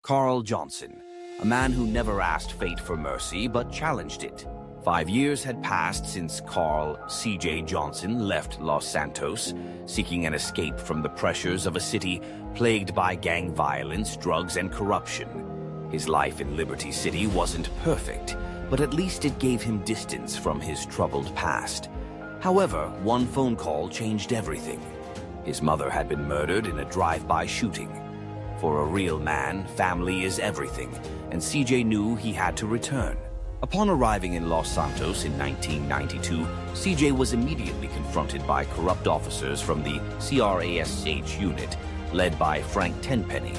Carl Johnson, a man who never asked fate for mercy but challenged it. 5 years had passed since Carl C.J. Johnson left Los Santos, seeking an escape from the pressures of a city plagued by gang violence, drugs, and corruption. His life in Liberty City wasn't perfect, but at least it gave him distance from his troubled past. However, one phone call changed everything. His mother had been murdered in a drive-by shooting. For a real man, family is everything, and CJ knew he had to return. Upon arriving in Los Santos in 1992, CJ was immediately confronted by corrupt officers from the CRASH unit, led by Frank Tenpenny.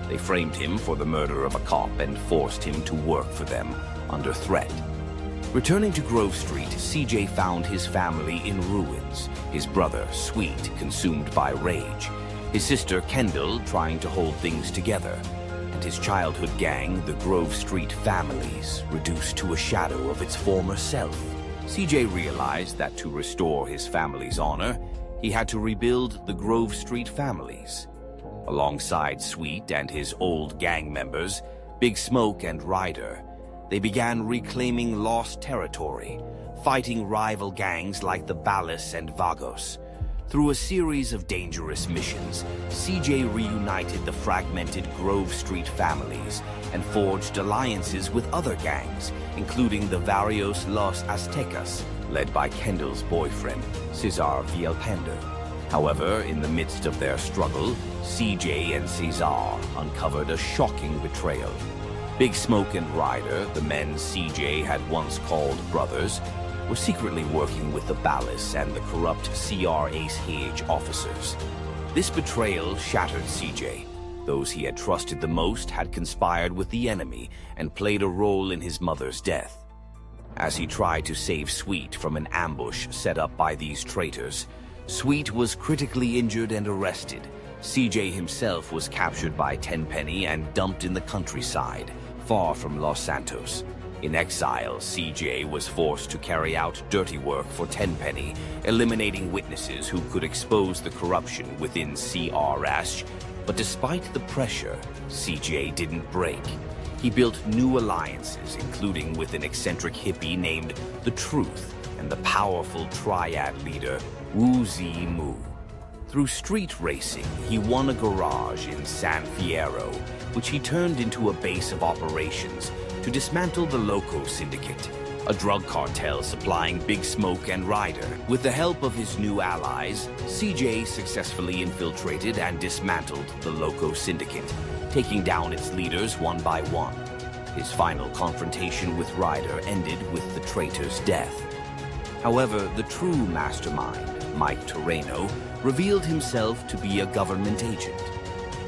They framed him for the murder of a cop and forced him to work for them under threat. Returning to Grove Street, CJ found his family in ruins, his brother, Sweet, consumed by rage, his sister, Kendall, trying to hold things together, and his childhood gang, the Grove Street Families, reduced to a shadow of its former self. CJ realized that to restore his family's honor, he had to rebuild the Grove Street Families. Alongside Sweet and his old gang members, Big Smoke and Ryder, they began reclaiming lost territory, fighting rival gangs like the Ballas and Vagos. Through a series of dangerous missions, CJ reunited the fragmented Grove Street families and forged alliances with other gangs, including the Varios Los Aztecas, led by Kendall's boyfriend, Cesar Villalpando. However, in the midst of their struggle, CJ and Cesar uncovered a shocking betrayal. Big Smoke and Ryder, the men CJ had once called brothers, were secretly working with the Ballas and the corrupt CRASH officers. This betrayal shattered CJ. Those he had trusted the most had conspired with the enemy and played a role in his mother's death. As he tried to save Sweet from an ambush set up by these traitors, Sweet was critically injured and arrested. CJ himself was captured by Tenpenny and dumped in the countryside, far from Los Santos. In exile, CJ was forced to carry out dirty work for Tenpenny, eliminating witnesses who could expose the corruption within CRASH. But despite the pressure, CJ didn't break. He built new alliances, including with an eccentric hippie named The Truth and the powerful triad leader, Woozy Moo. Through street racing, he won a garage in San Fierro, which he turned into a base of operations to dismantle the Loco Syndicate, a drug cartel supplying Big Smoke and Ryder. With the help of his new allies, CJ successfully infiltrated and dismantled the Loco Syndicate, taking down its leaders one by one. His final confrontation with Ryder ended with the traitor's death. However, the true mastermind, Mike Toreno, revealed himself to be a government agent.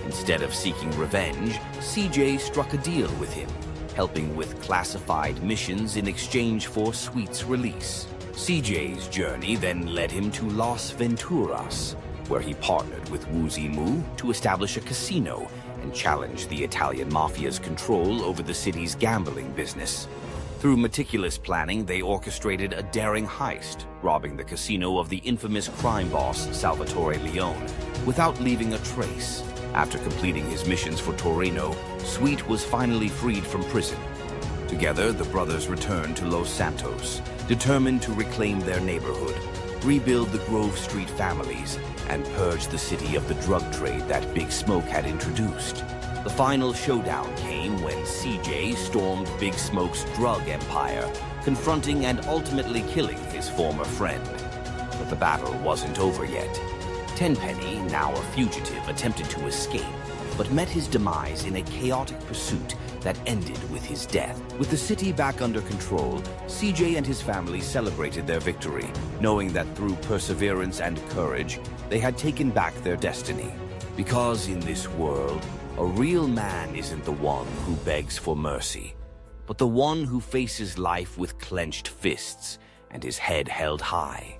Instead of seeking revenge, CJ struck a deal with him, helping with classified missions in exchange for Sweet's release. CJ's journey then led him to Las Venturas, where he partnered with Woozy Moo to establish a casino and challenge the Italian mafia's control over the city's gambling business. Through meticulous planning, they orchestrated a daring heist, robbing the casino of the infamous crime boss Salvatore Leone, without leaving a trace. After completing his missions for Toreno, Sweet was finally freed from prison. Together, the brothers returned to Los Santos, determined to reclaim their neighborhood, rebuild the Grove Street families, and purge the city of the drug trade that Big Smoke had introduced. The final showdown came when CJ stormed Big Smoke's drug empire, confronting and ultimately killing his former friend. But the battle wasn't over yet. Tenpenny, now a fugitive, attempted to escape, but met his demise in a chaotic pursuit that ended with his death. With the city back under control, CJ and his family celebrated their victory, knowing that through perseverance and courage, they had taken back their destiny. Because in this world, a real man isn't the one who begs for mercy, but the one who faces life with clenched fists and his head held high.